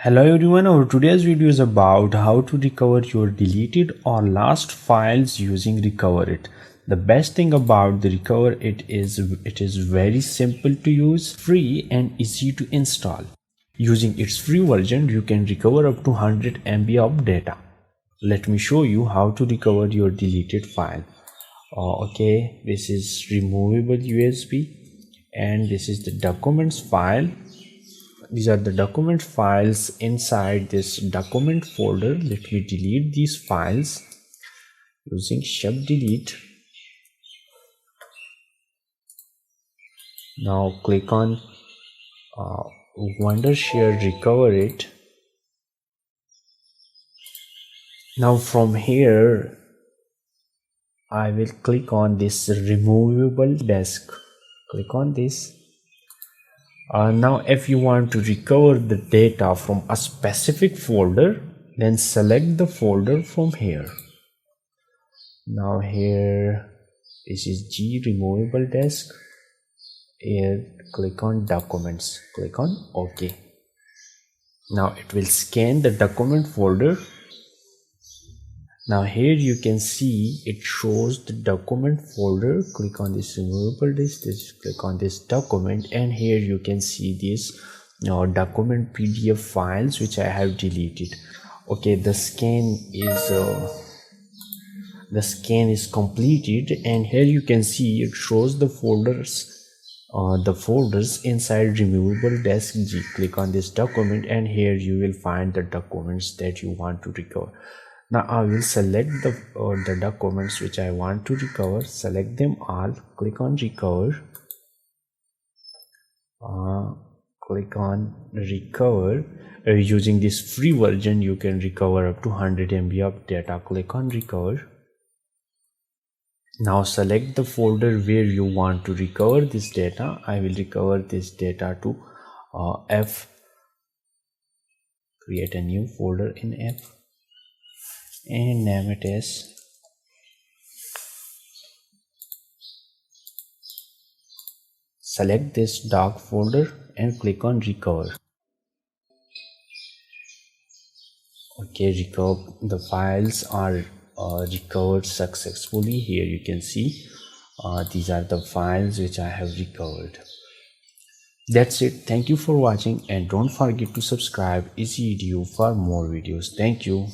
Hello everyone, our today's video is about how to recover your deleted or lost files using recoverit. The best thing about the recoverit is it is very simple to use, free and easy to install. Using its free version, you can recover up to 100 MB of data. Let me show you how to recover your deleted file. Okay, this is removable USB and this is the documents file. These are the document files inside this document folder. Let me delete these files using shift delete. Now click on Wondershare recoverit. Now from here I will click on this removable disk. Click on this. Now if you want to recover the data from a specific folder, then select the folder from here. Now here, this is G removable disk. Here click on documents, click on OK. Now it will scan the document folder. Now here you can see it shows the document folder. Click on this removable disk, click on this document, and here you can see these document PDF files which I have deleted. Okay, the scan is completed, and here you can see it shows the folders inside removable disk G. Click on this document and here you will find the documents that you want to recover. Now I will select the documents which I want to recover. Select them all. Click on recover. Click on recover. Using this free version, you can recover up to 100 MB of data. Click on recover. Now select the folder where you want to recover this data. I will recover this data to F. Create a new folder in F and name it as select this doc folder and click on recover. Okay, the files are recovered successfully. Here you can see these are the files which I have recovered. That's it. Thank you for watching and don't forget to subscribe easyedu for more videos. Thank you.